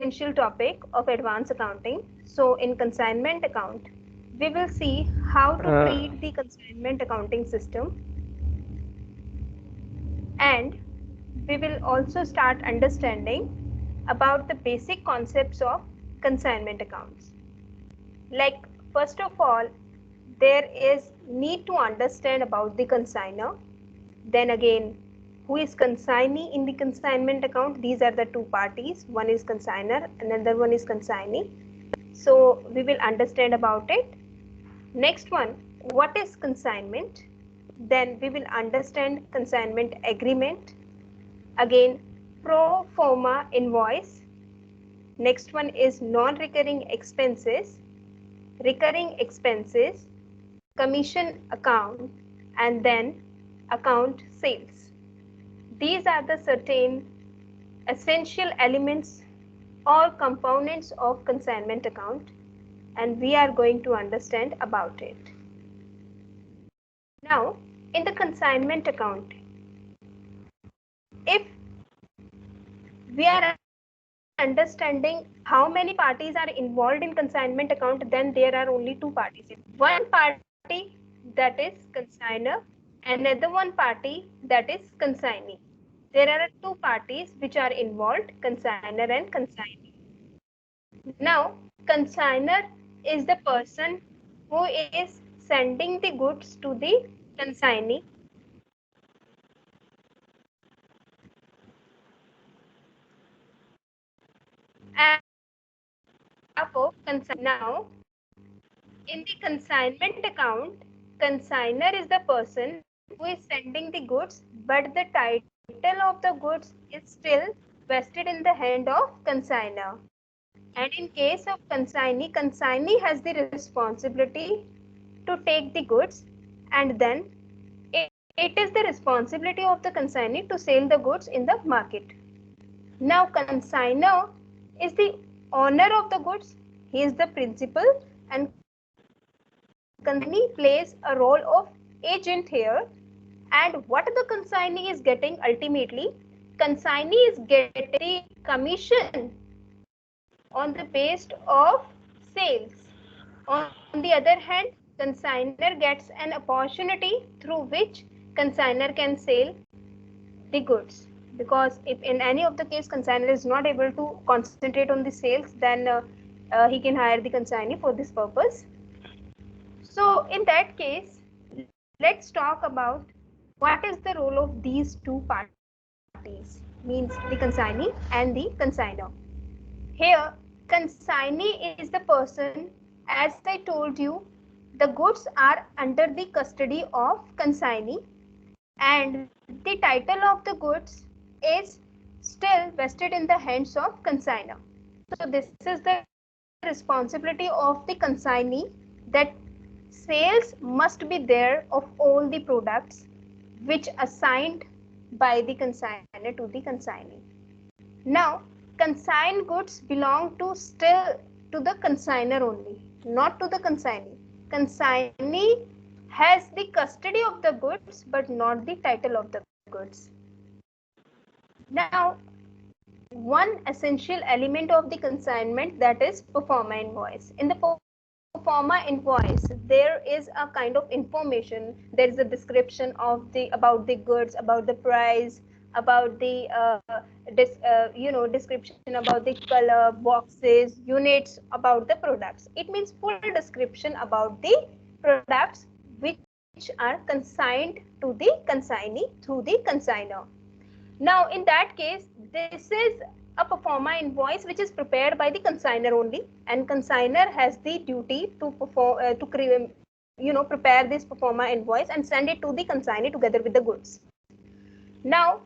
essential topic of advanced accounting. So in consignment account, we will see how to treat the consignment accounting system, and we will also start understanding about the basic concepts of consignment accounts. Like, first of all, there is need to understand about the consignor. Then again, who is consignee in the consignment account? These are the two parties. One is consignor, another one is consignee. So we will understand about it. Next one, what is consignment? Then we will understand consignment agreement. Again, pro forma invoice. Next one is non-recurring expenses, recurring expenses, commission account, and then account sales. These are the certain essential elements or components of consignment account, and we are going to understand about it. Now, in the consignment account, if we are understanding how many parties are involved in consignment account, then there are only two parties. One party, that is consignor, another one party, that is consignee. There are two parties which are involved, consignor and consignee. Now, consignor is the person who is sending the goods to the consignee. And now, in the consignment account, consignor is the person who is sending the goods, but the title of the goods is still vested in the hand of consignor. And in case of consignee, consignee has the responsibility to take the goods, and then it is the responsibility of the consignee to sell the goods in the market. Now, consignor is the owner of the goods. He is the principal, and consignee plays a role of agent here. And what the consignee is getting ultimately, consignee is getting commission on the basis of sales. On the other hand, consignor gets an opportunity through which consignor can sell the goods, because if in any of the case consignor is not able to concentrate on the sales, then he can hire the consignee for this purpose. So in that case, let's talk about what is the role of these two parties, means the consignee and the consignor. Here, consignee is the person, as I told you, the goods are under the custody of consignee, and the title of the goods is still vested in the hands of consignor. So this is the responsibility of the consignee, that sales must be there of all the products which assigned by the consignor to the consignee. Now, consigned goods belong to still to the consignor only, not to the consignee. Consignee has the custody of the goods, but not the title of the goods. Now, one essential element of the consignment, that is pro forma invoice. In the pro forma invoice, there is a kind of information. There is a description of the about the goods, about the price, about the description about the color, boxes, units, about the products. It means full description about the products which are consigned to the consignee through the consignor. Now, in that case, this is a pro forma invoice which is prepared by the consignor only, and consignor has the duty to perform prepare this pro forma invoice and send it to the consignee together with the goods. Now,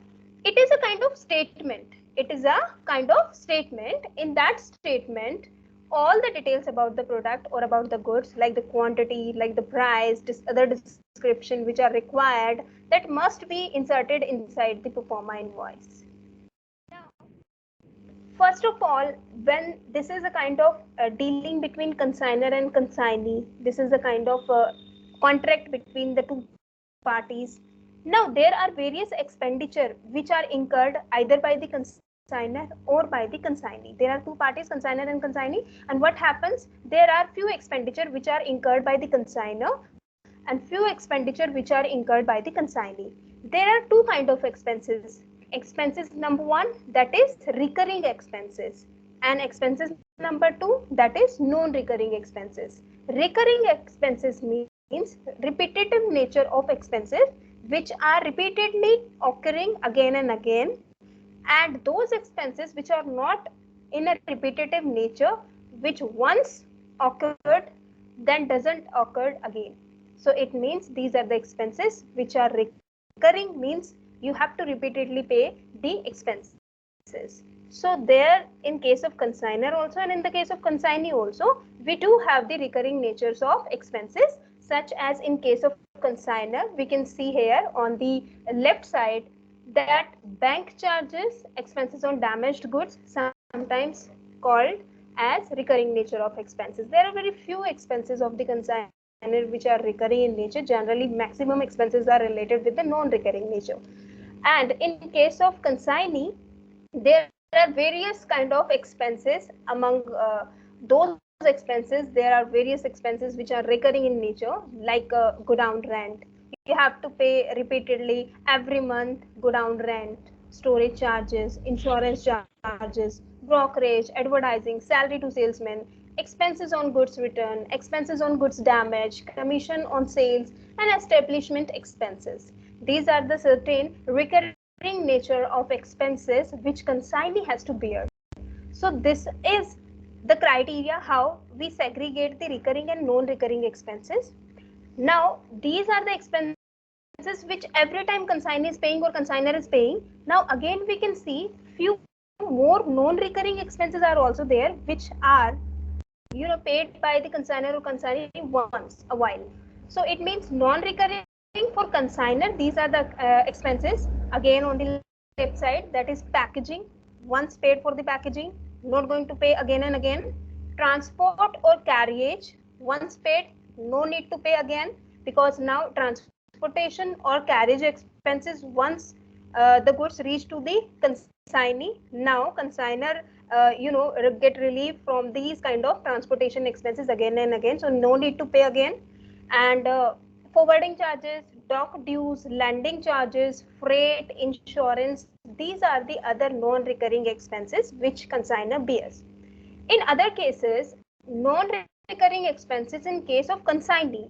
it is a kind of statement. It is a kind of statement. In that statement, all the details about the product or about the goods, like the quantity, like the price, other description which are required, that must be inserted inside the pro forma invoice. Now, first of all, when this is a kind of dealing between consignor and consignee, this is a kind of contract between the two parties. Now, there are various expenditure which are incurred either by the consignor consignor or by the consignee. There are two parties, consignor and consignee, and what happens, there are few expenditure which are incurred by the consignor and few expenditure which are incurred by the consignee. There are two kind of expenses. Expenses number one, that is recurring expenses, and expenses number two, that is non-recurring expenses. Recurring expenses means repetitive nature of expenses which are repeatedly occurring again and again, and those expenses which are not in a repetitive nature, which once occurred then doesn't occur again. So it means these are the expenses which are recurring, means you have to repeatedly pay the expenses. So there, in case of consignor also and in the case of consignee also, we do have the recurring natures of expenses, such as in case of consignor, we can see here on the left side that bank charges, expenses on damaged goods, sometimes called as recurring nature of expenses. There are very few expenses of the consignor which are recurring in nature. Generally, maximum expenses are related with the non-recurring nature. And in case of consignee, there are various kind of expenses. Among those expenses, there are various expenses which are recurring in nature, like godown rent. You have to pay repeatedly every month godown rent, storage charges, insurance charges, brokerage, advertising, salary to salesmen, expenses on goods return, expenses on goods damage, commission on sales, and establishment expenses. These are the certain recurring nature of expenses which consignee has to bear. So this is the criteria how we segregate the recurring and non-recurring expenses. Now these are the expenses which every time consignee is paying or consignor is paying. Now again we can see few more non-recurring expenses are also there, which are paid by the consignor or consignee once a while. So it means non-recurring for consignor, these are the expenses again on the left side, that is packaging, once paid for the packaging, not going to pay again and again. Transport or carriage, once paid, no need to pay again, because now transportation or carriage expenses, once the goods reach to the consignee, now consignor get relief from these kind of transportation expenses again and again, so no need to pay again. And forwarding charges, dock dues, landing charges, freight, insurance, these are the other non-recurring expenses which consignor bears. In other cases, non-recurring expenses in case of consignee.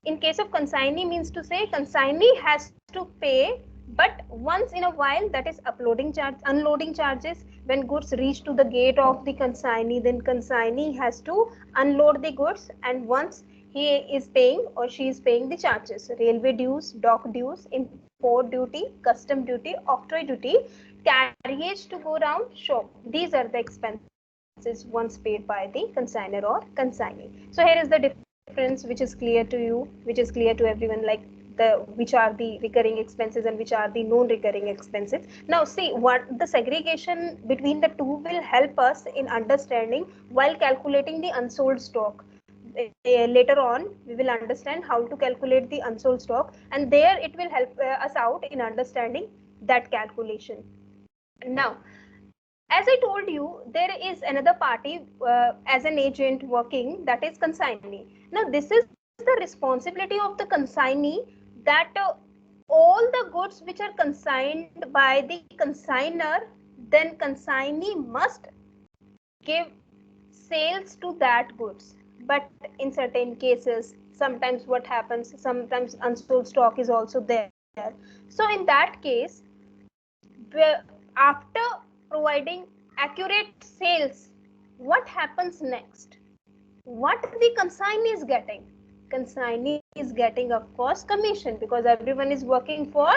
In case of consignee means to say consignee has to pay but once in a while, that is uploading charge, unloading charges. When goods reach to the gate of the consignee, then consignee has to unload the goods, and once he is paying or she is paying the charges, railway dues, dock dues, import duty, custom duty, octroi duty, carriage to go round shop. These are the expenses once paid by the consignor or consignee. So here is the difference which is clear to you, which is clear to everyone, like which are the recurring expenses and which are the non-recurring expenses. Now see, what the segregation between the two will help us in understanding while calculating the unsold stock. Later on we will understand how to calculate the unsold stock, and there it will help us out in understanding that calculation. Now, as I told you, there is another party as an agent working, that is consignee. Now this is the responsibility of the consignee, that all the goods which are consigned by the consignor, then consignee must give sales to that goods. But in certain cases, sometimes what happens, sometimes unsold stock is also there. So in that case, after providing accurate sales, what happens next? What the consignee is getting? Consignee is getting, of course, commission, because everyone is working for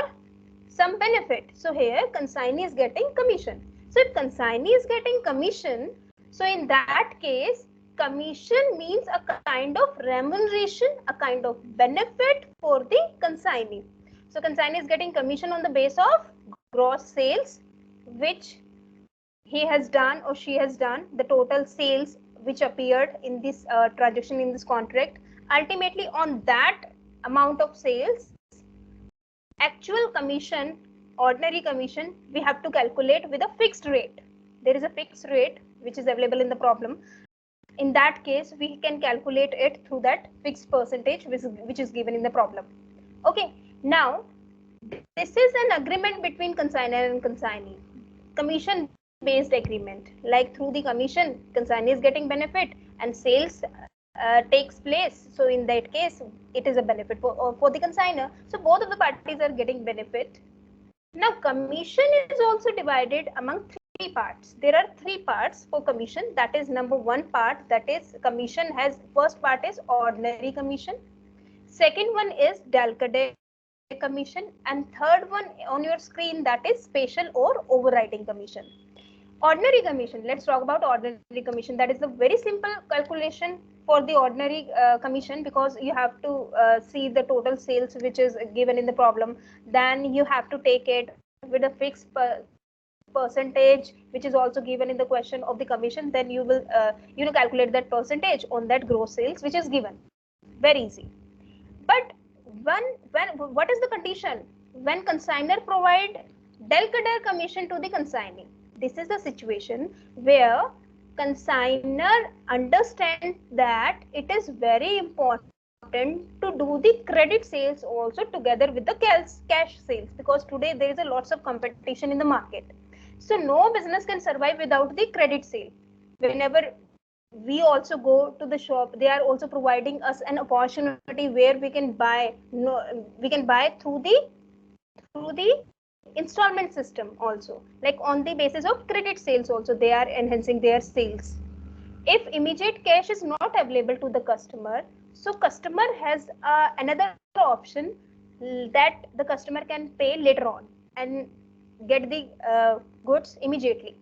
some benefit. So here consignee is getting commission. So if consignee is getting commission, so in that case, commission means a kind of remuneration, a kind of benefit for the consignee. So consignee is getting commission on the base of gross sales which he has done or she has done, the total sales which appeared in this transaction, in this contract. Ultimately on that amount of sales, actual commission, ordinary commission, we have to calculate with a fixed rate. there is a fixed rate which is available in the problem. In that case, we can calculate it through that fixed percentage which is given in the problem. Okay, now this is an agreement between consignor and consignee, commission based agreement. Like through the commission, consignee is getting benefit and sales takes place. So in that case, it is a benefit for the consignor. So both of the parties are getting benefit. Now commission is also divided among three parts. There are three parts for commission. That is number one part, that is commission has, first part is ordinary commission. Second one is Dalkadare commission, and third one on your screen, that is special or overriding commission. Ordinary commission, let's talk about ordinary commission. That is the very simple calculation for the ordinary commission, because you have to see the total sales which is given in the problem. Then you have to take it with a fixed percentage which is also given in the question of the commission. Then you will calculate that percentage on that gross sales which is given. Very easy. But when what is the condition? When consignor provide Dalkadare commission to the consignee. This is the situation where consignor understands that it is very important to do the credit sales also together with the cash sales, because today there is a lots of competition in the market. So no business can survive without the credit sale. Whenever we also go to the shop, they are also providing us an opportunity where we can buy through the installment system also, like on the basis of credit sales also they are enhancing their sales. If immediate cash is not available to the customer, so customer has another option that the customer can pay later on and get the goods immediately.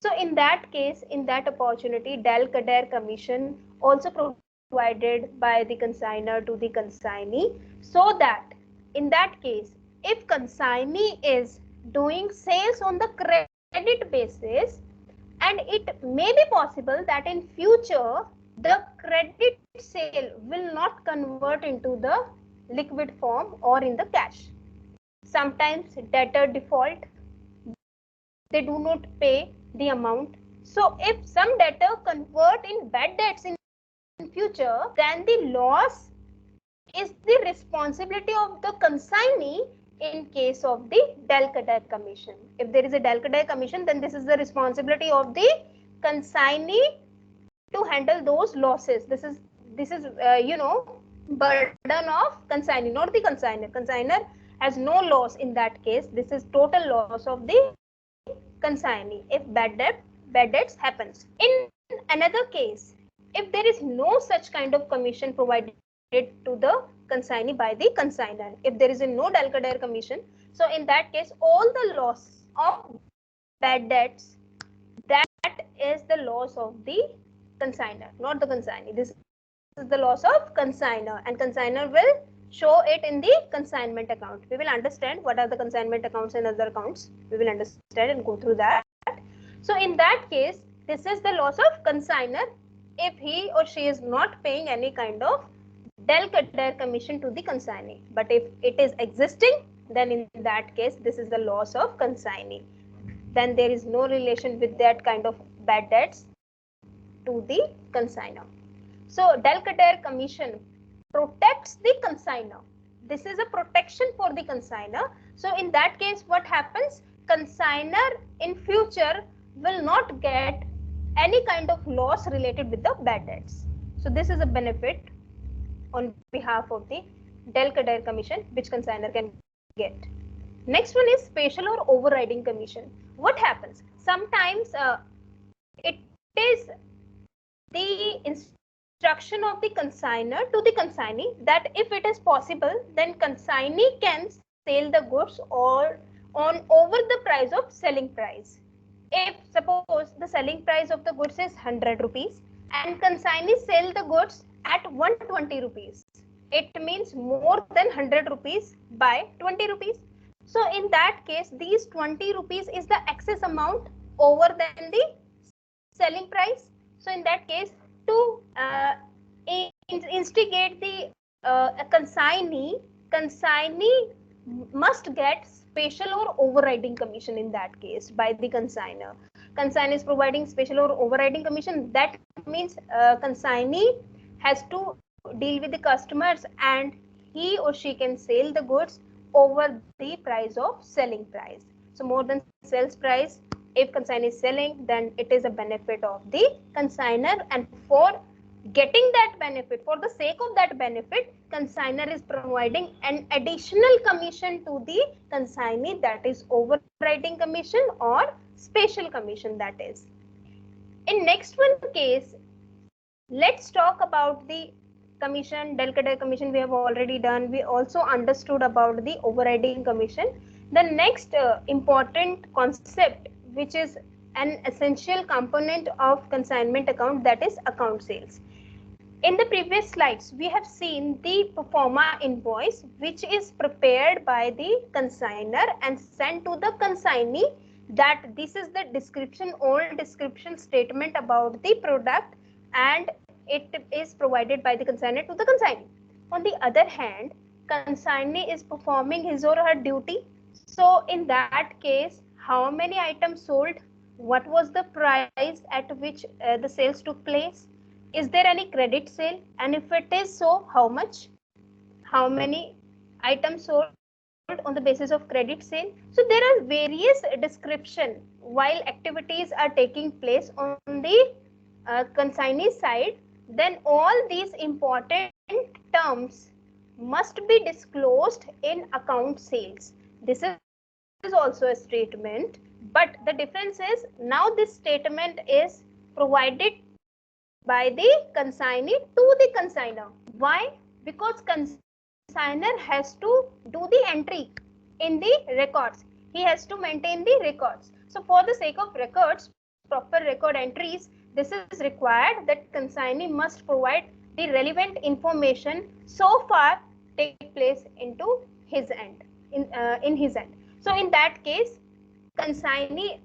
So in that case, in that opportunity, Dalkadare commission also provided by the consignor to the consignee, so that in that case, if consignee is doing sales on the credit basis, and it may be possible that in future the credit sale will not convert into the liquid form or in the cash. Sometimes debtor default, they do not pay the amount. So if some debtor convert in bad debts in future, then the loss is the responsibility of the consignee in case of the Dalkadare commission. If there is a Dalkadare commission, then this is the responsibility of the consignee to handle those losses. This is burden of consignee, not the consignor. Consignor has no loss in that case. This is total loss of the consignee if bad debts happens. In another case, if there is no such kind of commission provided to the consignee by the consignor, if there is a no Dalkadare commission, so in that case all the loss of bad debts, that is the loss of the consignor, not the consignee. This is the loss of consignor, and consignor will show it in the consignment account. We will understand what are the consignment accounts and other accounts. We will understand and go through that. So in that case, this is the loss of consignor if he or she is not paying any kind of Dalkadare commission to the consignee. But if it is existing, then in that case, this is the loss of consignee. Then there is no relation with that kind of bad debts to the consignor. So Dalkadare commission protects the consignor. This is a protection for the consignor. So in that case, what happens? Consignor in future will not get any kind of loss related with the bad debts. So this is a benefit on behalf of the Dalkadare commission which consignor can get. Next one is special or overriding commission. What happens? Sometimes it is the instruction of the consignor to the consignee that if it is possible, then consignee can sell the goods or on over the price of selling price. If suppose the selling price of the goods is 100 rupees and consignee sell the goods at 120 rupees, it means more than 100 rupees by 20 rupees. So in that case, these 20 rupees is the excess amount over than the selling price. So in that case, to instigate the consignee must get special or overriding commission in that case by the consignor. consignee is providing special or overriding commission, that means consignee has to deal with the customers and he or she can sell the goods over the price of selling price. So more than sales price, if consignee is selling, then it is a benefit of the consignor, and for getting that benefit, for the sake of that benefit, consignor is providing an additional commission to the consignee, that is overriding commission or special commission, that is. In next one case, let's talk about the commission. Del Cadre commission we have already done. We also understood about the overriding commission. The next important concept, which is an essential component of consignment account, that is account sales. In the previous slides, we have seen the pro forma invoice, which is prepared by the consignor and sent to the consignee, that this is the description, old description statement about the product, and it is provided by the consignor to the consignee. On the other hand, consignee is performing his or her duty. So in that case, how many items sold, what was the price at which the sales took place, is there any credit sale, and if it is so, how much, how many items sold on the basis of credit sale. So there are various description while activities are taking place on the consignee side, then all these important terms must be disclosed in account sales. This is also a statement, but the difference is now this statement is provided by the consignee to the consignor. Why? Because consignor has to do the entry in the records. He has to maintain the records. So for the sake of records, proper record entries, this is required that consignee must provide the relevant information so far take place into his end, in his end. So in that case, consignee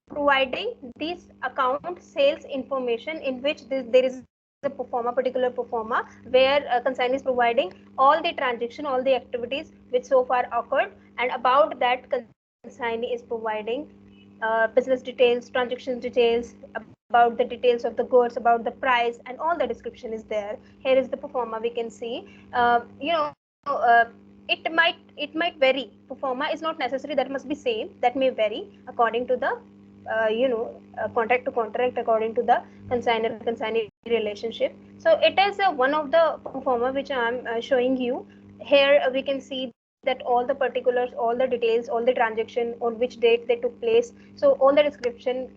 providing this account sales information, in which there is a particular pro forma, where consignee is providing all the transaction, all the activities which so far occurred, and about that consignee is providing business details, transaction details, about the details of the goods, about the price, and all the description is there. Here is the pro forma we can see. It might vary. Pro forma is not necessary that must be same. That may vary according to the contract to contract, according to the consignor relationship. So it is one of the pro forma which I am showing you. Here we can see that all the particulars, all the details, all the transaction, on which date they took place. So all the description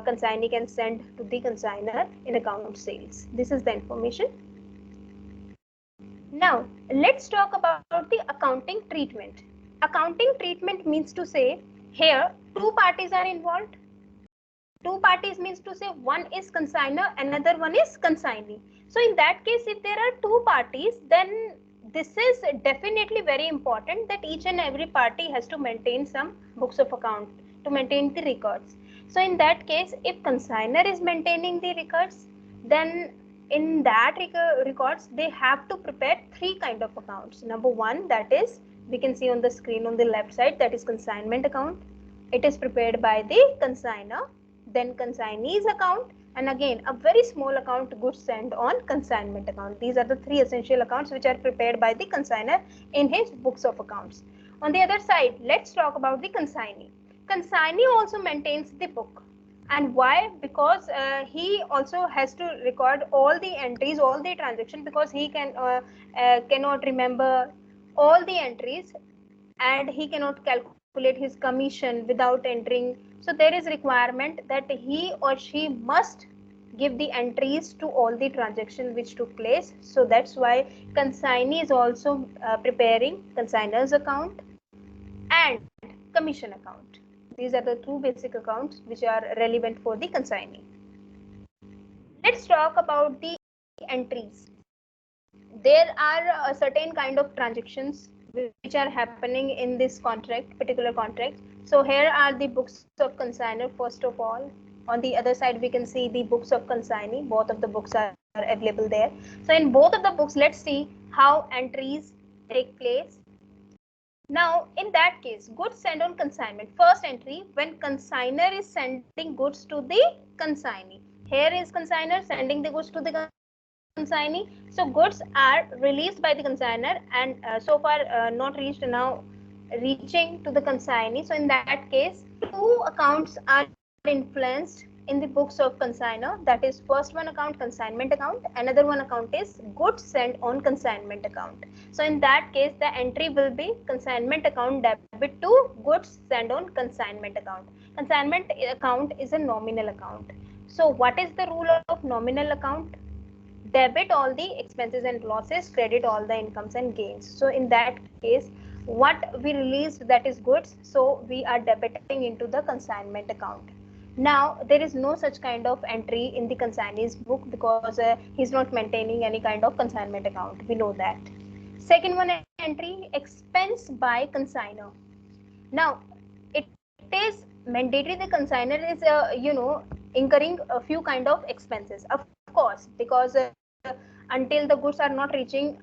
consignee can send to the consignor in account sales. This is the information. Now let's talk about the accounting treatment. Accounting treatment means to say, here two parties are involved. Two parties means to say one is consignor, another one is consignee. So in that case, if there are two parties, then this is definitely very important that each and every party has to maintain some books of account, to maintain the records. So in that case, if consignor is maintaining the records, then in that records they have to prepare three kind of accounts. Number one, that is, we can see on the screen on the left side, that is consignment account. It is prepared by the consignor. Then consignee's account, and again a very small account, goods sent on consignment account. These are the three essential accounts which are prepared by the consignor in his books of accounts. On the other side, let's talk about the consignee. Consignee also maintains the book. And why? Because he also has to record all the entries, all the transactions, because he cannot remember all the entries, and he cannot calculate his commission without entering. So there is requirement that he or she must give the entries to all the transactions which took place. So that's why consignee is also preparing consignor's account and commission account. These are the two basic accounts which are relevant for the consignee. Let's talk about the entries. There are a certain kind of transactions which are happening in this contract, particular contract. So here are the books of consignor first of all. On the other side, we can see the books of consignee. Both of the books are available there. So in both of the books, let's see how entries take place. Now, in that case, goods sent on consignment. First entry, when consigner is sending goods to the consignee. Here is consigner sending the goods to the consignee. So goods are released by the consigner and so far not reached, now reaching to the consignee. So in that case, two accounts are influenced in the books of consigner. That is, first one account consignment account, another one account is goods sent on consignment account. So in that case, the entry will be consignment account debit to goods sent on consignment account. Consignment account is a nominal account. So what is the rule of nominal account? Debit all the expenses and losses, credit all the incomes and gains. So in that case, what we released, that is goods, so we are debiting into the consignment account. Now there is no such kind of entry in the consignee's book because he's not maintaining any kind of consignment account, we know that. Second one entry, expense by consigner. Now it is mandatory the consigner is incurring a few kind of expenses, of course, because until the goods are not reaching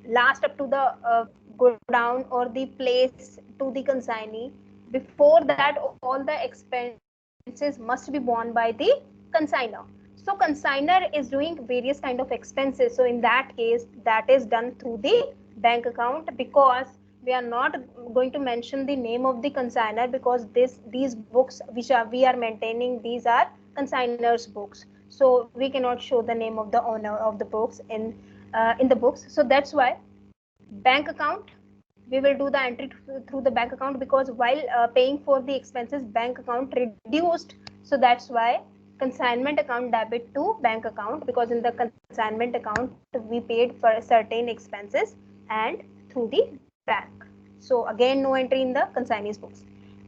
last up to the go down or the place to the consignee, before that all the expenses must be borne by the consigner. So consigner is doing various kind of expenses. So in that case, that is done through the bank account, because we are not going to mention the name of the consigner, because these books which are we are maintaining, these are consigner's books, so we cannot show the name of the owner of the books in the books. So that's why bank account, we will do the entry through the bank account, because while paying for the expenses, bank account reduced. So that's why consignment account debit to bank account, because in the consignment account we paid for certain expenses and through the bank. So again, no entry in the consignee's books.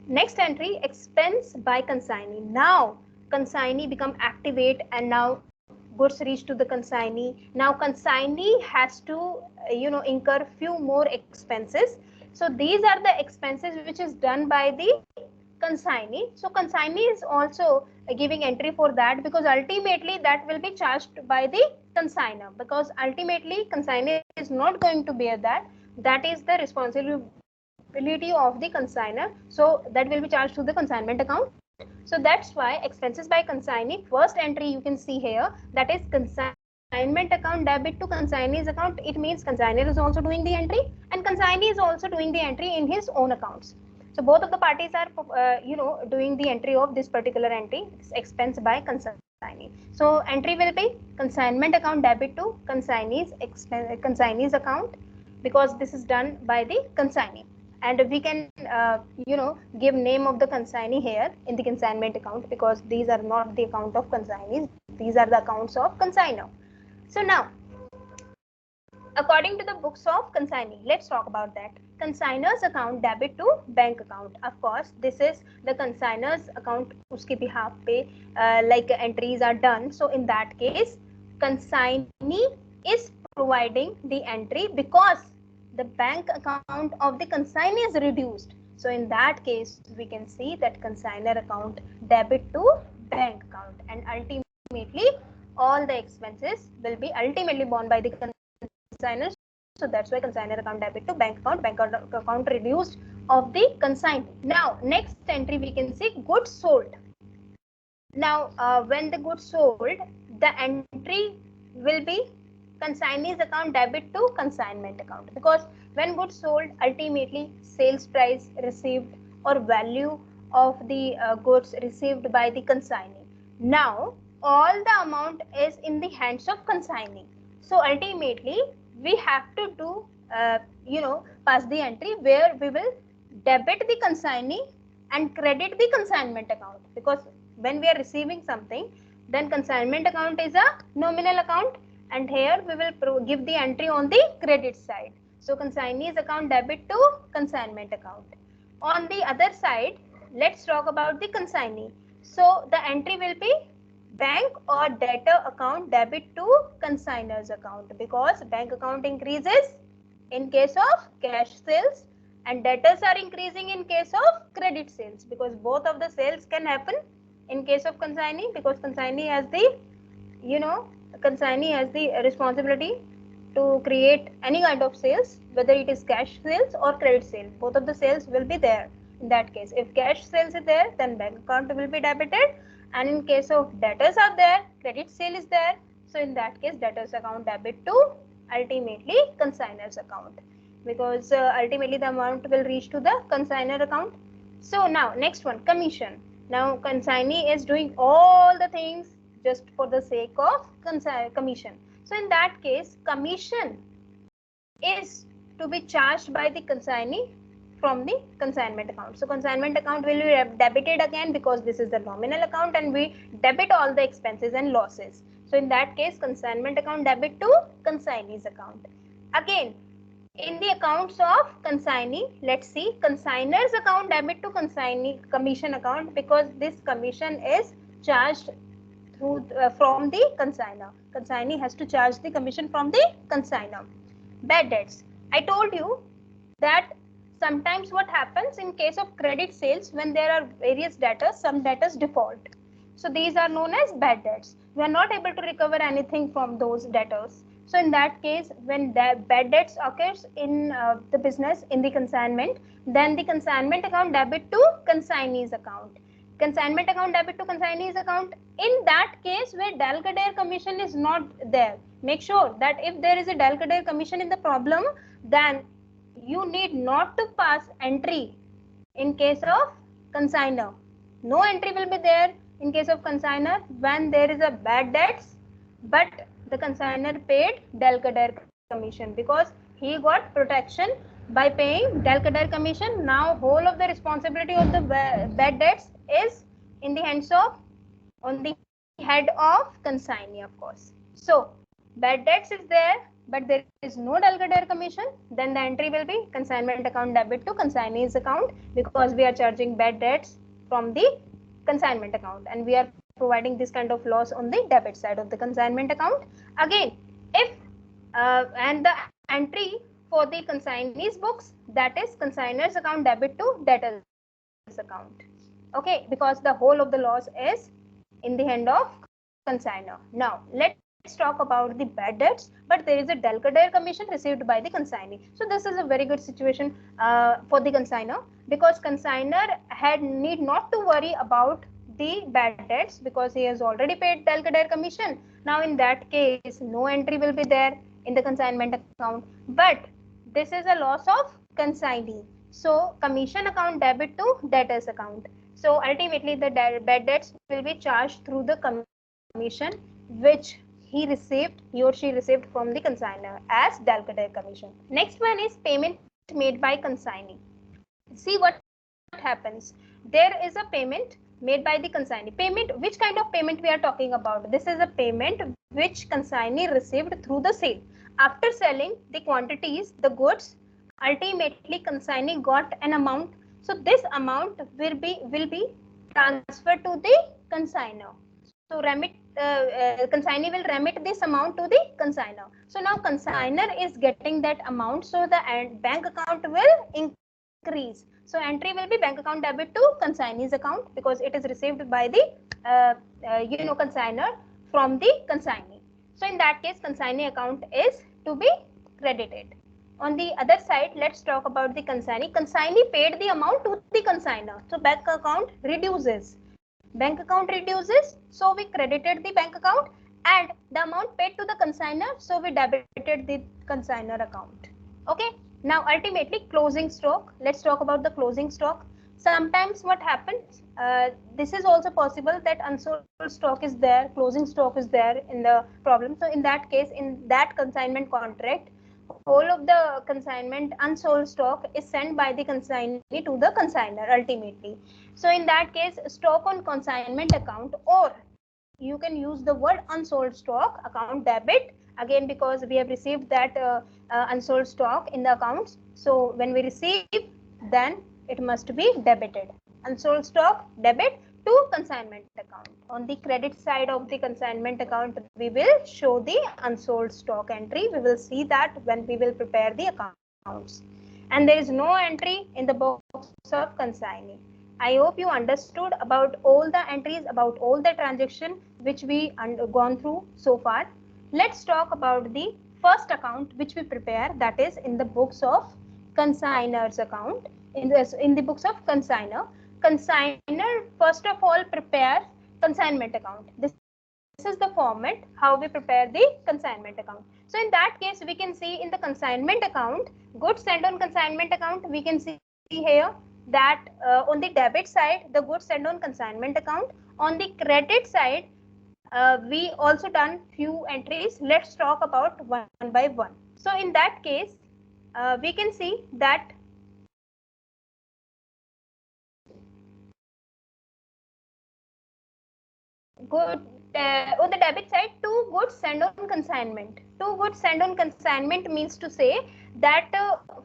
Next entry, expense by consignee. Now consignee become activate and now goods reach to the consignee. Now consignee has to incur few more expenses. So these are the expenses which is done by the consignee. So consignee is also giving entry for that, because ultimately that will be charged by the consigner, because ultimately consignee is not going to bear that. That is the responsibility of the consigner. So that will be charged to the consignment account. So that's why expenses by consignee, first entry you can see here, that is consignment account debit to consignee's account. It means consignor is also doing the entry and consignee is also doing the entry in his own accounts. So both of the parties are doing the entry of this particular entry, this expense by consignee. So entry will be consignment account debit to consignee's account, because this is done by the consignee. And we can give name of the consignee here in the consignment account, because these are not the account of consignees, these are the accounts of consignor. So now, according to the books of consignee, let's talk about that. Consignor's account debit to bank account. Of course, this is the consignor's account, uske behalf pe like entries are done. So in that case, consignee is providing the entry because the bank account of the consignee is reduced. So in that case, we can see that consignor account debit to bank account, and ultimately all the expenses will be ultimately borne by the consignor. So that's why consignor account debit to bank account reduced of the consignee. Now next entry we can see goods sold. Now when the goods sold, the entry will be consignee's account debit to consignment account, because when goods sold, ultimately sales price received or value of the goods received by the consignee. Now all the amount is in the hands of consignee. So ultimately we have to do pass the entry where we will debit the consignee and credit the consignment account, because when we are receiving something, then consignment account is a nominal account, and here we will give the entry on the credit side. So consignee's account debit to consignment account. On the other side, let's talk about the consignee. So the entry will be bank or debtor account debit to consignor's account, because bank account increases in case of cash sales and debtors are increasing in case of credit sales, because both of the sales can happen in case of consignee, because consignee has the consignee has the responsibility to create any kind of sales, whether it is cash sales or credit sales. Both of the sales will be there. In that case, if cash sales is there, then bank account will be debited, and in case of debtors are there, credit sale is there. So in that case, debtors account debit to ultimately consignor's account, because ultimately the amount will reach to the consignor account. So now next one, commission. Now consignee is doing all the things just for the sake of commission. So in that case, commission is to be charged by the consignee from the consignment account. So consignment account will be debited again, because this is the nominal account and we debit all the expenses and losses. So in that case, consignment account debit to consignee's account. Again, in the accounts of consignee, let's see, consignor's account debit to consignee commission account, because this commission is charged through from the consignor. Consignee has to charge the commission from the consignor. Bad debts. I told you that sometimes what happens in case of credit sales, when there are various debtors, some debtors default. So these are known as bad debts. We are not able to recover anything from those debtors. So in that case, when the bad debts occurs in the business in the consignment, then the consignment account debit to consignee's account. Consignment account debit to consignee's account. In that case, where Delcadaire commission is not there, make sure that if there is a Delcadaire commission in the problem, then you need not to pass entry in case of consignor. No entry will be there in case of consignor when there is a bad debts, but the consignor paid Delcadaire commission, because he got protection by paying Delcadaire commission. Now whole of the responsibility of the bad debts is in the hands of, on the head of consignee, of course. So bad debts is there, but there is no Delcadaire commission, then the entry will be consignment account debit to consignee's account, because we are charging bad debts from the consignment account and we are providing this kind of loss on the debit side of the consignment account. Again, if and the entry for the consignee's books, that is consignor's account debit to debtor's account. Okay, because the whole of the loss is in the hand of consignor. Now let's talk about the bad debts, but there is a Delcadaire commission received by the consignee. So this is a very good situation for the consignor, because consignor had need not to worry about the bad debts, because he has already paid Delcadaire commission. Now in that case, no entry will be there in the consignment account, but this is a loss of consignee. So commission account debit to debtor's account. So ultimately the bad debts will be charged through the commission which he or she received from the consignor as Delcadaire commission. Next one is payment made by consignee. See what happens. There is a payment made by the consignee. Payment, which kind of payment we are talking about? This is a payment which consignee received through the sale. After selling the quantities, the goods, ultimately consignee got an amount. So this amount will be transferred to the consignor. So consignee will remit this amount to the consignor. So now consignor is getting that amount, so the bank account will increase. So entry will be bank account debit to consignee's account, because it is received by the consignor from the consignee. So in that case, consignee account is to be credited. On the other side, let's talk about the consignee. Consignee paid the amount to the consignor. So bank account reduces. Bank account reduces, so we credited the bank account, and the amount paid to the consignor, so we debited the consignor account. Okay. Now ultimately closing stock. Let's talk about the closing stock. Sometimes what happens, this is also possible that unsold stock is there, closing stock is there in the problem. So in that case, in that consignment contract, whole of the consignment unsold stock is sent by the consignee to the consignor ultimately. So in that case, stock on consignment account, or you can use the word unsold stock account debit, again because we have received that unsold stock in the accounts. So when we receive, then it must be debited. Unsold stock debit to consignment account. On the credit side of the consignment account, we will show the unsold stock entry. We will see that when we will prepare the accounts. And there is no entry in the books of consignee. I hope you understood about all the entries, about all the transaction which we gone through so far. Let's talk about the first account which we prepare, that is in the books of consignor's account. In the books of consignor first of all prepares consignment account. This is the format how we prepare the consignment account. So in that case, we can see in the consignment account, goods sent on consignment account, we can see here that on the debit side, the goods sent on consignment account. On the credit side, we also done few entries. Let's talk about one by one. So in that case, we can see that good on the debit side, two goods sent on consignment. Two goods sent on consignment means to say that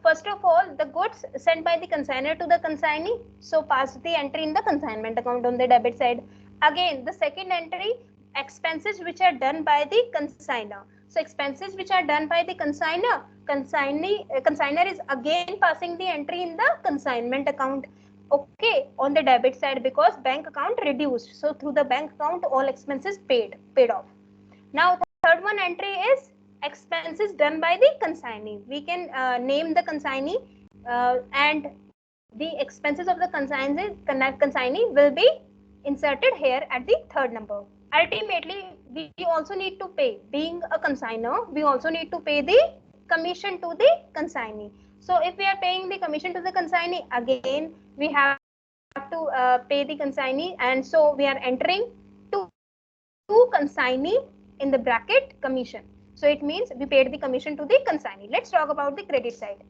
first of all, the goods sent by the consignor to the consignee, so pass the entry in the consignment account on the debit side. Again, the second entry, expenses which are done by the consignor. So expenses which are done by the consignor, consignor is again passing the entry in the consignment account. Okay, on the debit side, because bank account reduced, so through the bank account all expenses paid off. Now the third one entry is expenses done by the consignee. We can name the consignee and the expenses of the consignee will be inserted here at the third number. Ultimately, we also need to pay, being a consignor, we also need to pay the commission to the consignee. So if we are paying the commission to the consignee, again we have to pay the consignee, and so we are entering to consignee in the bracket commission. So it means we paid the commission to the consignee. Let's talk about the credit side.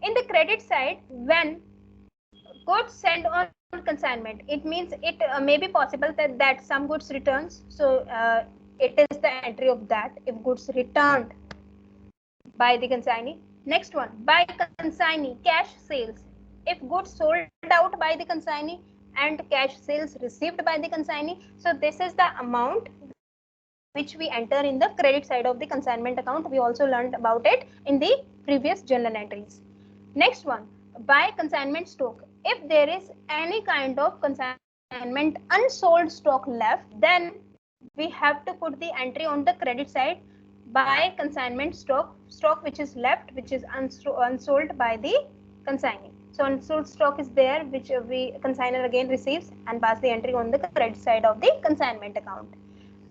In the credit side, when goods sent on consignment, it means it may be possible that some goods returns. So it is the entry of that if goods returned by the consignee. Next one, by consignee, cash sales. If goods sold out by the consignee and cash sales received by the consignee, so this is the amount which we enter in the credit side of the consignment account. We also learned about it in the previous journal entries. Next one, by consignment stock. If there is any kind of consignment unsold stock left, then we have to put the entry on the credit side by consignment stock which is left, which is unsold by the consignee. So unsold stock is there, which we consignor again receives and pass the entry on the credit side of the consignment account.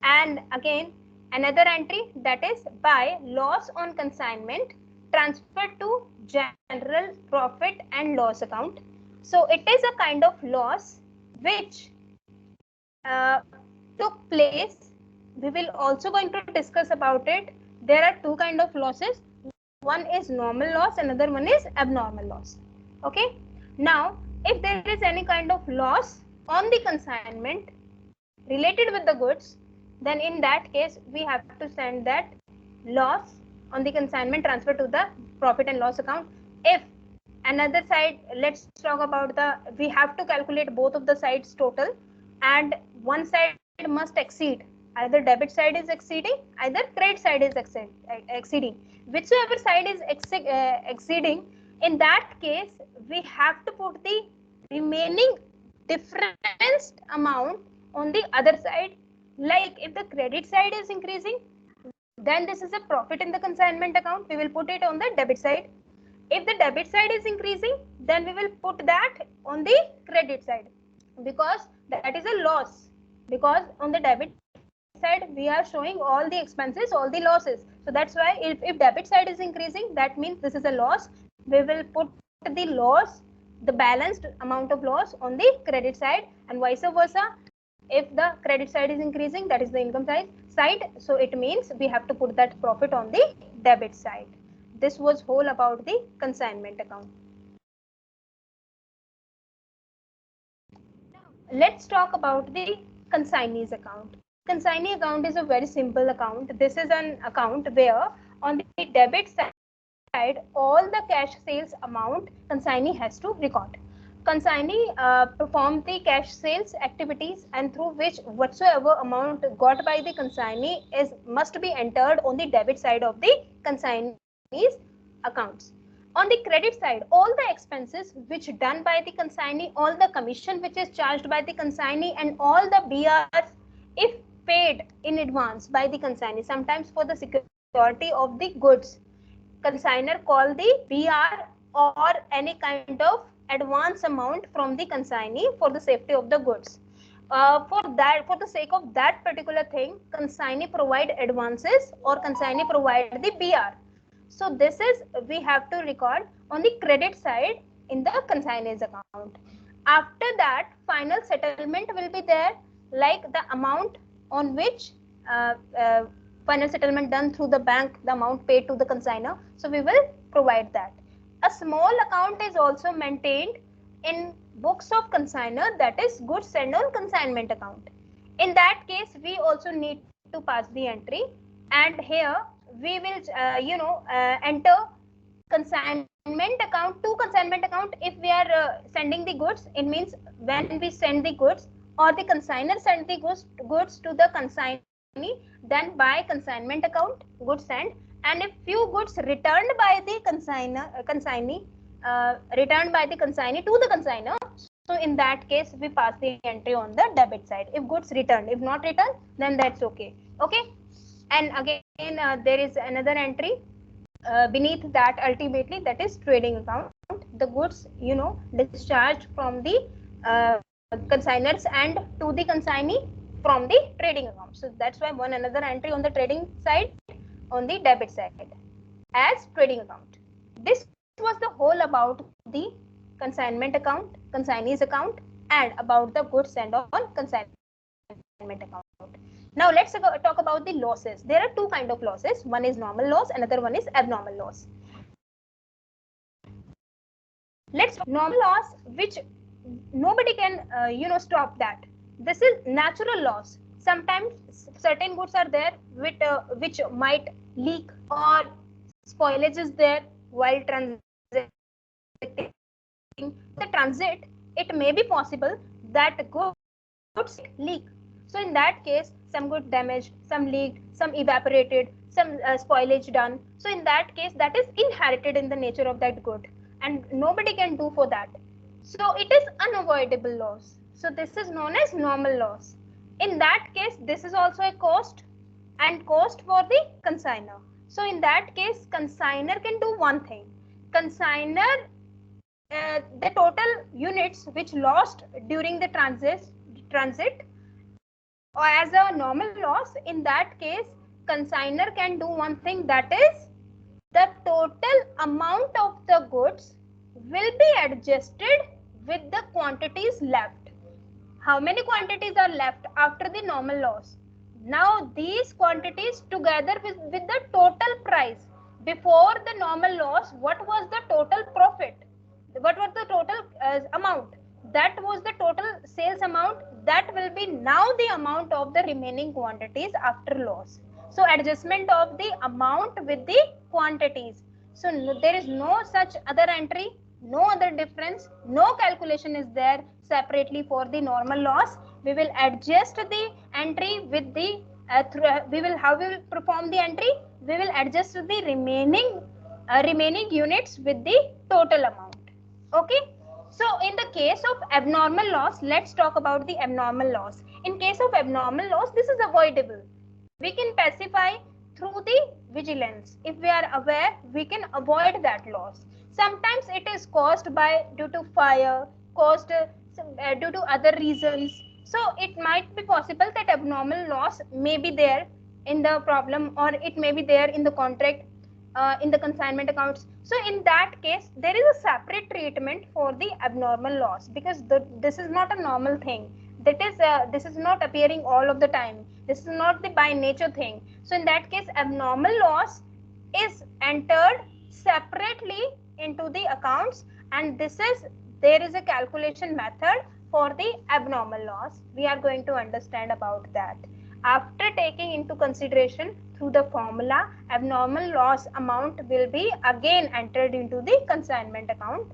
And again another entry, that is by loss on consignment transferred to general profit and loss account. So it is a kind of loss which took place. We will also going to discuss about it. There are two kind of losses. One is normal loss, another one is abnormal loss. Okay. Now, if there is any kind of loss on the consignment related with the goods, then in that case we have to send that loss on the consignment transfer to the profit and loss account. If another side, let's talk about we have to calculate both of the sides total, and one side must exceed, either debit side is exceeding, either credit side is exceeding. Whichever side is exceeding, in that case we have to put the remaining difference amount on the other side. Like if the credit side is increasing, then this is a profit in the consignment account, we will put it on the debit side. If the debit side is increasing, then we will put that on the credit side, because that is a loss, because on the debit side we are showing all the expenses, all the losses. So that's why if debit side is increasing, that means this is a loss. We will put the loss, the balanced amount of loss on the credit side, and vice versa. If the credit side is increasing, that is the income side, so it means we have to put that profit on the debit side. This was whole about the consignment account. Now, let's talk about the consignee's account. Consignee account is a very simple account. This is an account where on the debit side, all the cash sales amount consignee has to record. Consignee perform the cash sales activities, and through which whatsoever amount got by the consignee must be entered on the debit side of the consignee's accounts. On the credit side, all the expenses which done by the consignee, all the commission which is charged by the consignee, and all the BRs if paid in advance by the consignee, sometimes for the security security of the goods. Consigner call the BR or any kind of advance amount from the consignee for the safety of the goods. For the sake of that particular thing, consignee provide advances or consignee provide the BR. So this is we have to record on the credit side in the consignee's account. After that, final settlement will be there, like the amount on which uh, uh, final settlement done through the bank, the amount paid to the consignor. So we will provide that. A small account is also maintained in books of consignor, that is goods sent on consignment account. In that case, we also need to pass the entry, and here we will enter consignment account to consignment account. If we are sending the goods, it means when we send the goods or the consignor send the goods to the consignee, then by consignment account goods sent. And if few goods returned by the consignee returned by the consignee to the consignor, so in that case we pass the entry on the debit side if goods returned. If not returned, then that's okay. Okay. And again there is another entry beneath that, ultimately, that is trading account. The goods discharged from the consignors and to the consignee from the trading account. So that's why one another entry on the trading side, on the debit side as trading account. This was the whole about the consignment account, consignee's account, and about the goods sent on consignment account. Now let's talk about the losses. There are two kind of losses. One is normal loss, another one is abnormal loss. Let's normal loss, which nobody can stop that. This is natural loss. Sometimes certain goods are there which might leak, or spoilage is there while transacting. The transit, it may be possible that goods leak. So in that case, some goods damaged, some leaked, some evaporated, some spoilage done. So in that case, that is inherited in the nature of that good, and nobody can do for that. So it is unavoidable loss. So this is known as normal loss. In that case, this is also a cost, and cost for the consignor. So in that case, consignor can do one thing. Consignor, the total units which lost during the transit or as a normal loss, in that case consignor can do one thing, that is the total amount of the goods will be adjusted with the quantities left. How many quantities are left after the normal loss? Now these quantities together with the total price before the normal loss, what was the total profit? What was the total amount? That was the total sales amount. That will be now the amount of the remaining quantities after loss. So adjustment of the amount with the quantities. So there is no such other entry, no other difference, no calculation is there separately for the normal loss. We will adjust the entry with the how we will perform the entry? We will adjust the remaining units with the total amount. Okay. So in the case of abnormal loss, let's talk about the abnormal loss. In case of abnormal loss, this is avoidable. We can pacify through the vigilance. If we are aware, we can avoid that loss. Sometimes it is caused by due to fire, caused due to other reasons. So it might be possible that abnormal loss may be there in the problem, or it may be there in the contract, in the consignment accounts. So in that case, there is a separate treatment for the abnormal loss, because this is not a normal thing. That is, this is not appearing all of the time. This is not the by nature thing. So in that case, abnormal loss is entered separately into the accounts, and there is a calculation method for the abnormal loss. We are going to understand about that. After taking into consideration through the formula, abnormal loss amount will be again entered into the consignment account.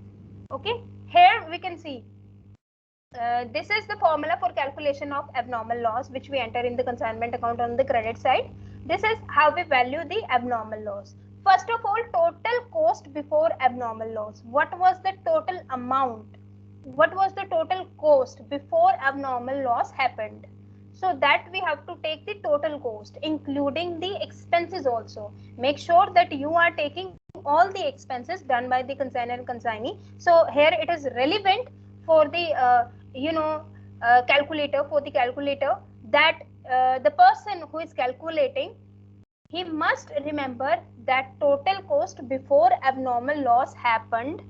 Okay, here we can see this is the formula for calculation of abnormal loss, which we enter in the consignment account on the credit side. This is how we value the abnormal loss. First of all, total cost before abnormal loss. What was the total amount? What was the total cost before abnormal loss happened? So that we have to take the total cost, including the expenses also. Make sure that you are taking all the expenses done by the consignor and consignee. So here it is relevant for the calculator, that the person who is calculating, he must remember that total cost before abnormal loss happened,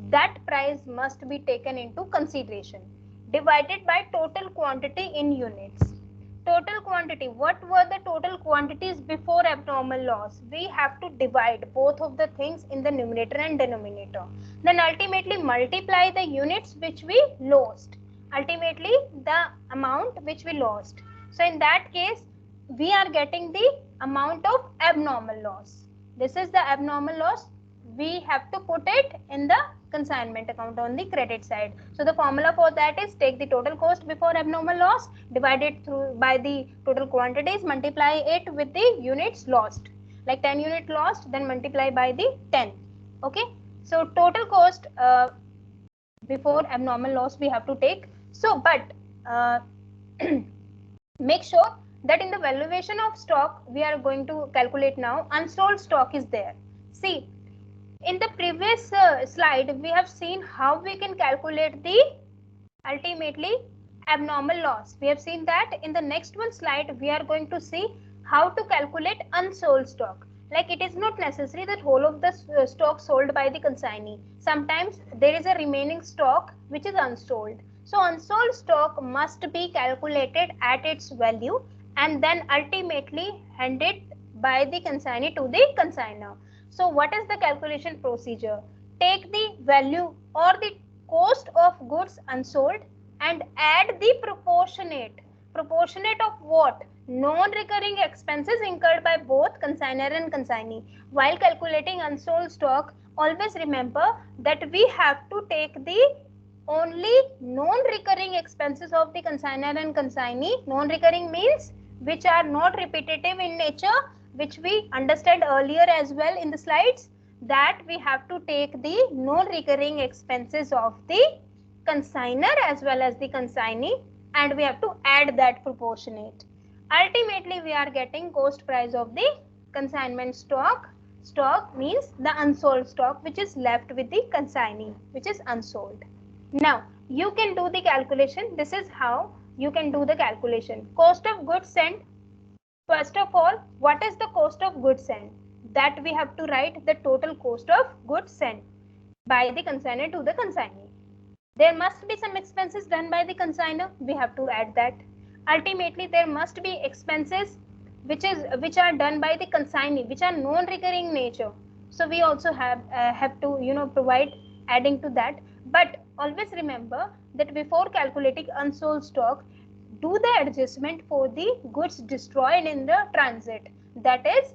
that price must be taken into consideration, divided by total quantity in units. Total quantity, what were the total quantities before abnormal loss? We have to divide both of the things in the numerator and denominator. Then ultimately multiply the units which we lost. Ultimately the amount which we lost. So in that case, we are getting the amount of abnormal loss. This is the abnormal loss. We have to put it in the consignment account on the credit side. So the formula for that is take the total cost before abnormal loss, divide it through by the total quantities, multiply it with the units lost. Like 10 unit lost, then multiply by the 10. Okay. So total cost before abnormal loss we have to take. So but make sure that in the valuation of stock we are going to calculate now, unsold stock is there. See, in the previous slide we have seen how we can calculate the ultimately abnormal loss. We have seen that. In the next one slide we are going to see how to calculate unsold stock. Like it is not necessary that whole of the stock sold by the consignee. Sometimes there is a remaining stock which is unsold. So unsold stock must be calculated at its value and then ultimately handed by the consignee to the consignor. So what is the calculation procedure? Take the value or the cost of goods unsold and add the proportionate. Proportionate of what? Non-recurring expenses incurred by both consignor and consignee. While calculating unsold stock, always remember that we have to take the only non-recurring expenses of the consignor and consignee. Non-recurring means which are not repetitive in nature, which we understand earlier as well in the slides, that we have to take the non-recurring expenses of the consignor as well as the consignee and we have to add that proportionate. Ultimately we are getting cost price of the consignment stock. Stock means the unsold stock which is left with the consignee, which is unsold. Now you can do the calculation. This is how you can do the calculation. Cost of goods sent. First of all, what is the cost of goods sent? That we have to write the total cost of goods sent by the consignor to the consignee. There must be some expenses done by the consignor. We have to add that. Ultimately, there must be expenses which are done by the consignee, which are non-recurring nature. So we also have to provide adding to that. But always remember that before calculating unsold stock, do the adjustment for the goods destroyed in the transit, that is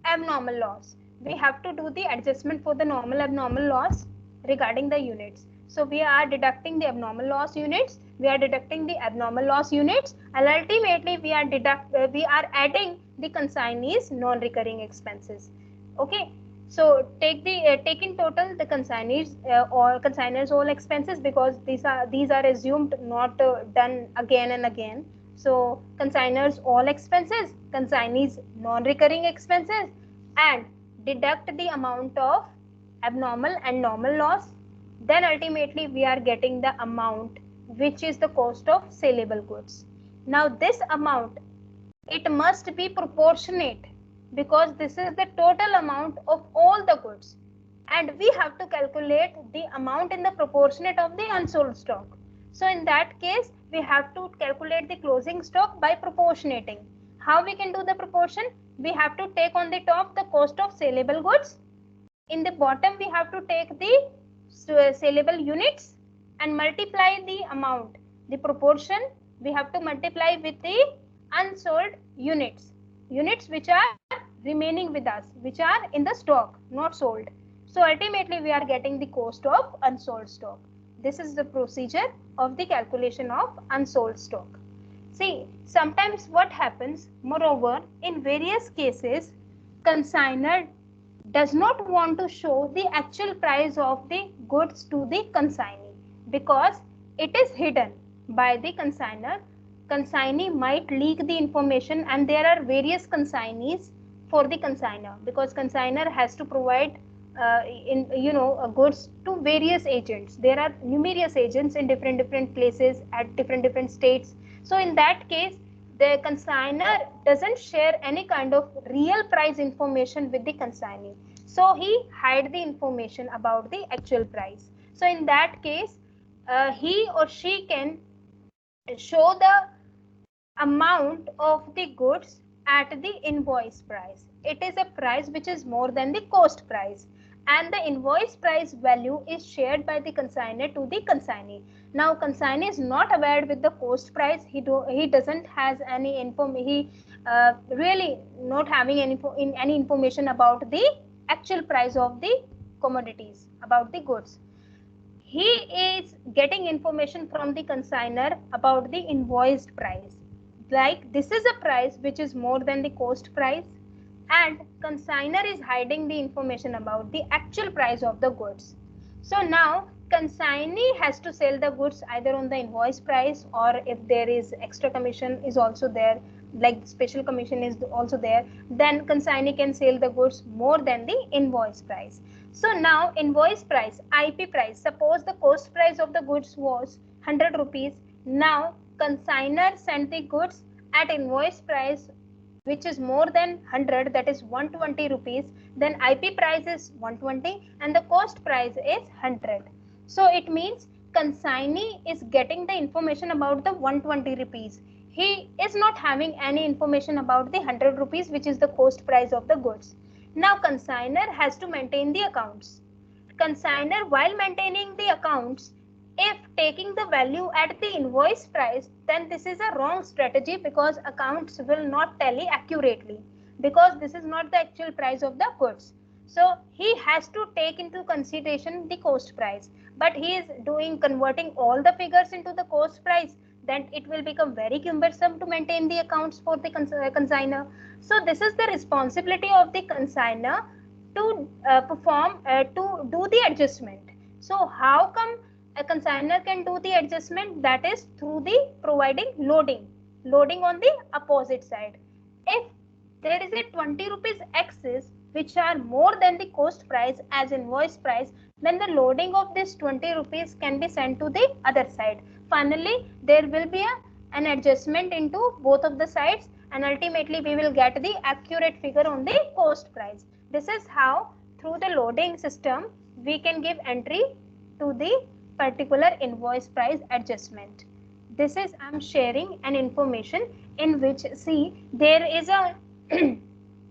abnormal loss. We have to do the adjustment for the normal abnormal loss regarding the units. So we are deducting the abnormal loss units, we are deducting the abnormal loss units, and ultimately we are adding the consignee's non-recurring expenses. Okay. So take in total the consignees or consignors all expenses, because these are assumed not done again and again. So consignors all expenses, consignees non-recurring expenses, and deduct the amount of abnormal and normal loss. Then ultimately we are getting the amount which is the cost of saleable goods. Now this amount, it must be proportionate, because this is the total amount of all the goods and we have to calculate the amount in the proportionate of the unsold stock. So in that case we have to calculate the closing stock by proportionating. How we can do the proportion? We have to take on the top the cost of saleable goods, in the bottom we have to take the saleable units and multiply the amount, the proportion we have to multiply with the unsold units which are remaining with us, which are in the stock, not sold. So ultimately we are getting the cost of unsold stock. This is the procedure of the calculation of unsold stock. See, sometimes what happens, moreover, in various cases, consignor does not want to show the actual price of the goods to the consignee because it is hidden by the consignor. consignee might leak the information, and there are various consignees for the consigner, because consigner has to provide goods to various agents. There are numerous agents in different places at different states. So in that case, the consigner doesn't share any kind of real price information with the consignee, so he hide the information about the actual price. So in that case, he or she can show the amount of the goods at the invoice price. It is a price which is more than the cost price, and the invoice price value is shared by the consignor to the consignee. Now consignee is not aware with the cost price. He doesn't has any really not having any information about the actual price of the commodities, about the goods. He is getting information from the consignor about the invoiced price, like this is a price which is more than the cost price, and consignor is hiding the information about the actual price of the goods. So now consignee has to sell the goods either on the invoice price, or if there is extra commission is also there, like special commission is also there, then consignee can sell the goods more than the invoice price. So now invoice price, IP price, suppose the cost price of the goods was 100 rupees. Now consignor sent the goods at invoice price which is more than 100, that is 120 rupees, then IP price is 120 and the cost price is 100. So it means consignee is getting the information about the 120 rupees. He is not having any information about the 100 rupees which is the cost price of the goods. Now consignor has to maintain the accounts. Consignor, while maintaining the accounts, if taking the value at the invoice price, then this is a wrong strategy, because accounts will not tally accurately, because this is not the actual price of the goods. So he has to take into consideration the cost price, but he is converting all the figures into the cost price, then it will become very cumbersome to maintain the accounts for the consignor. So this is the responsibility of the consignor to to do the adjustment. So how come a consignor can do the adjustment? That is through the providing loading on the opposite side. If there is a 20 rupees excess which are more than the cost price as invoice price, then the loading of this 20 rupees can be sent to the other side. Finally there will be an adjustment into both of the sides, and ultimately we will get the accurate figure on the cost price. This is how through the loading system we can give entry to the particular invoice price adjustment. This is I am sharing an information in which, see, there is a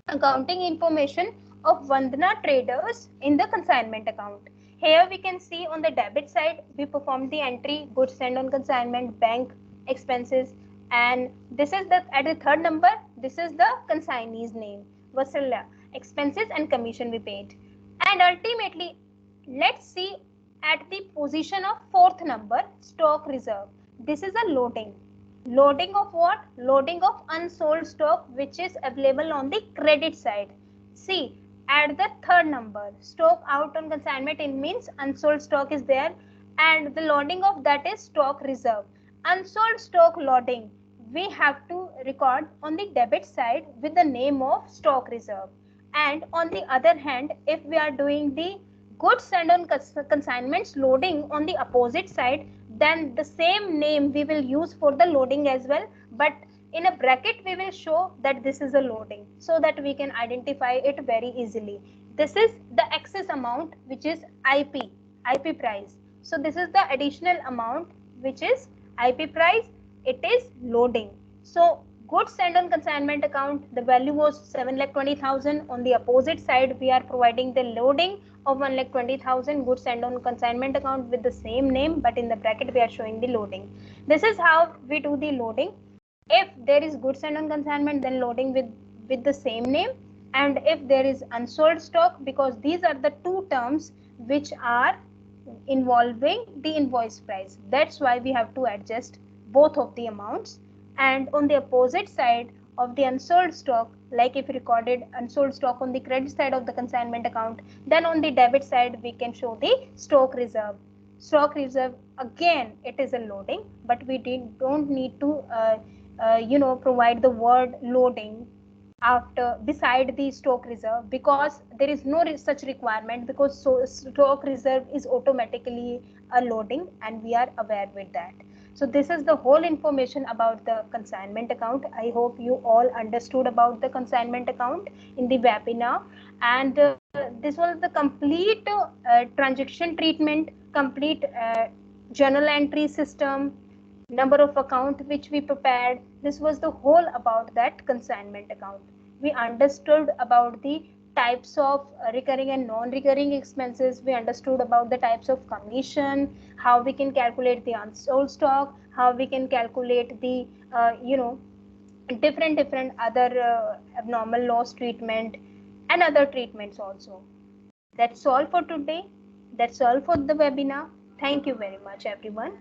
accounting information of Vandana Traders in the consignment account. Here we can see on the debit side we performed the entry goods sent on consignment, bank expenses, and this is the at the third number, this is the consignee's name, Vasalya, expenses and commission we paid. And ultimately let's see at the position of fourth number, stock reserve. This is a loading. Loading of what? Loading of unsold stock which is available on the credit side. See, at the third number, stock out on consignment, it means unsold stock is there, and the loading of that is stock reserve. Unsold stock loading we have to record on the debit side with the name of stock reserve. And on the other hand, if we are doing the goods sent on consignments loading on the opposite side, then the same name we will use for the loading as well, but in a bracket we will show that this is a loading, so that we can identify it very easily. This is the excess amount which is IP price. So this is the additional amount which is IP price, it is loading. So goods sent on consignment account, the value was 7,20,000. On the opposite side we are providing the loading of 1,20,000, goods sent on consignment account with the same name, but in the bracket we are showing the loading. This is how we do the loading. If there is goods sent on consignment, then loading with the same name, and if there is unsold stock, because these are the two terms which are involving the invoice price, that's why we have to adjust both of the amounts. And on the opposite side of the unsold stock, like if recorded unsold stock on the credit side of the consignment account, then on the debit side we can show the stock reserve. stock reserve, again it is a loading, but we don't need to provide the word loading after beside the stock reserve, because there is no such requirement, because so stock reserve is automatically a loading and we are aware with that. So this is the whole information about the consignment account. I hope you all understood about the consignment account in the webinar. And this was the complete transaction treatment, complete journal entry system, number of account which we prepared. This was the whole about that consignment account. We understood about the types of recurring and non-recurring expenses. We understood about the types of commission, how we can calculate the unsold stock, how we can calculate the different other abnormal loss treatment and other treatments also. That's all for today. That's all for the webinar. Thank you very much, everyone.